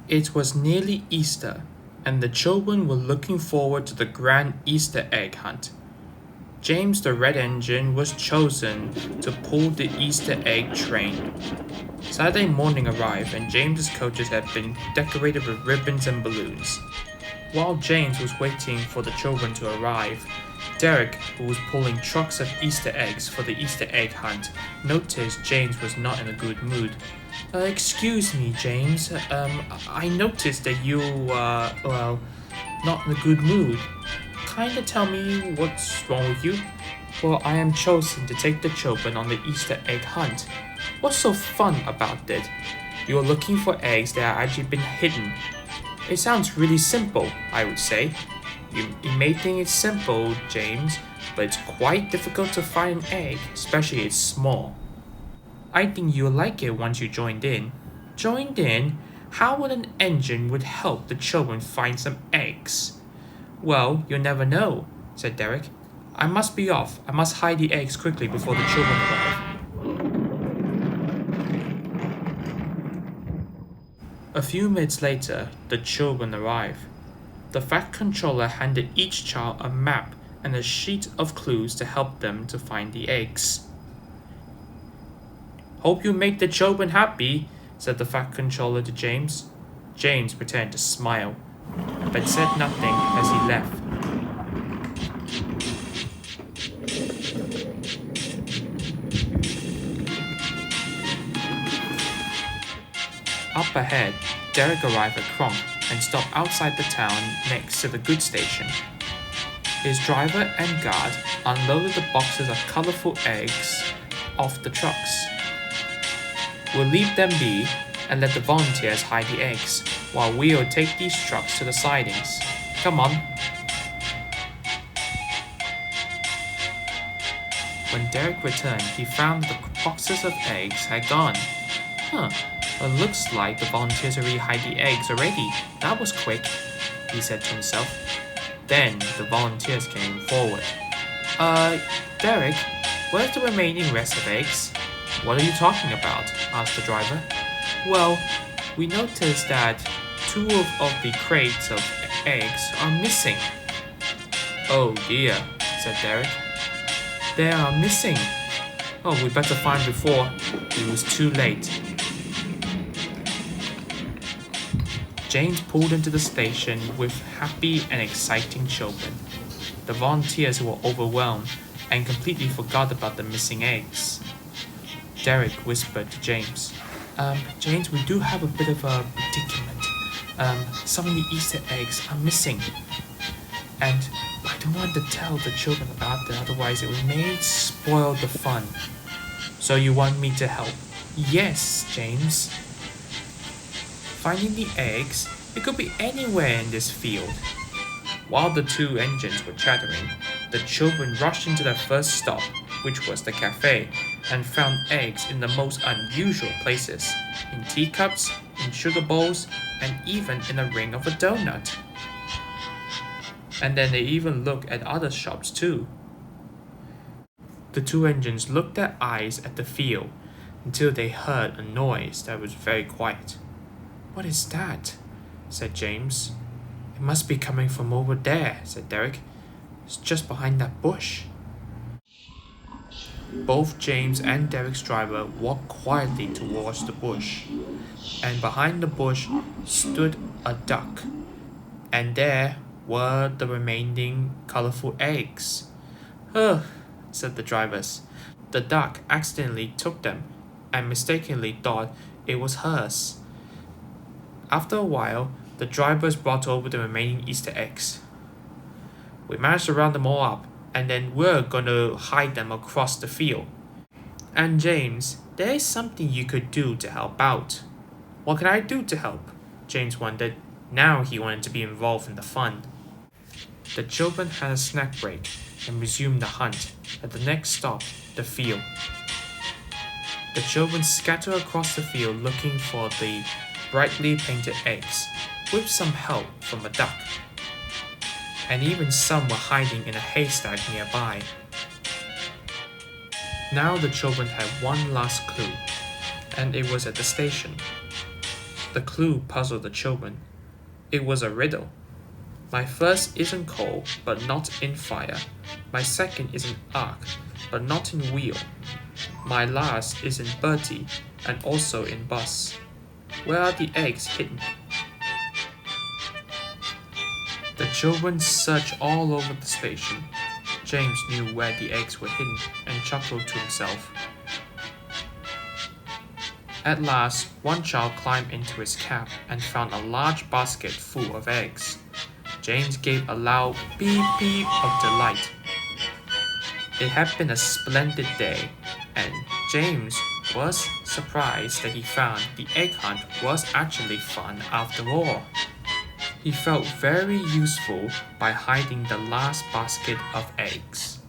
It was nearly Easter, and the children were looking forward to the grand Easter egg hunt. James the Red Engine was chosen to pull the Easter egg train. Saturday morning arrived, and James's coaches had been decorated with ribbons and balloons. While James was waiting for the children to arrive, Derek, who was pulling trucks of Easter eggs for the Easter egg hunt, noticed James was not in a good mood. Excuse me, James. I noticed that you, not in a good mood. Kinda tell me what's wrong with you? Well, I am chosen to take the children on the Easter egg hunt. What's so fun about it? You're looking for eggs that have actually been hidden. It sounds really simple, I would say. You may think it's simple, James, but it's quite difficult to find an egg, especially it's small. I think you'll like it once you joined in. Joined in? How would an engine would help the children find some eggs? Well, you'll never know, said Derek. I must be off. I must hide the eggs quickly before the children arrive. A few minutes later, the children arrived. The fact controller handed each child a map and a sheet of clues to help them to find the eggs. Hope you make the children happy, said the fact controller to James. James pretended to smile, but said nothing as he left. Up ahead, Derek arrived at Kronk and stopped outside the town next to the goods station. His driver and guard unloaded the boxes of colorful eggs off the trucks. We'll leave them be and let the volunteers hide the eggs, while we'll take these trucks to the sidings. Come on. When Derek returned, he found that the boxes of eggs had gone. It looks like the volunteers already hide the eggs already. That was quick, he said to himself. Then the volunteers came forward. Derek, where's the remaining rest of eggs? What are you talking about? Asked the driver. Well, we noticed that two of the crates of eggs are missing. Oh dear, said Derek. They are missing. Oh, we better find before it was too late. James pulled into the station with happy and exciting children. The volunteers were overwhelmed and completely forgot about the missing eggs. Derek whispered to James, James, we do have a bit of a predicament. Some of the Easter eggs are missing. And I don't want to tell the children about it, otherwise it may spoil the fun. So you want me to help? Yes, James. Finding the eggs, it could be anywhere in this field. While the two engines were chattering, the children rushed into their first stop, which was the cafe, and found eggs in the most unusual places, in teacups, in sugar bowls, and even in a ring of a donut. And then they even looked at other shops too. The two engines looked their eyes at the field until they heard a noise that was very quiet. What is that? Said James. It must be coming from over there, said Derek. It's just behind that bush. Both James and Derek's driver walked quietly towards the bush, and behind the bush stood a duck, and there were the remaining colorful eggs. Ugh, said the drivers. The duck accidentally took them and mistakenly thought it was hers. After a while, the drivers brought over the remaining Easter eggs. We managed to round them all up, and then we're gonna hide them across the field. And James, there is something you could do to help out. What can I do to help? James wondered. Now he wanted to be involved in the fun. The children had a snack break and resumed the hunt at the next stop, the field. The children scattered across the field looking for the brightly painted eggs, with some help from a duck. And even some were hiding in a haystack nearby. Now the children had one last clue, and it was at the station. The clue puzzled the children. It was a riddle. My first is in coal, but not in fire. My second is in arc, but not in wheel. My last is in Bertie, and also in bus. Where are the eggs hidden? The children searched all over the station. James knew where the eggs were hidden and chuckled to himself. At last, one child climbed into his cab and found a large basket full of eggs. James gave a loud beep beep of delight. It had been a splendid day, and James was surprised that he found the egg hunt was actually fun after all. He felt very useful by hiding the last basket of eggs.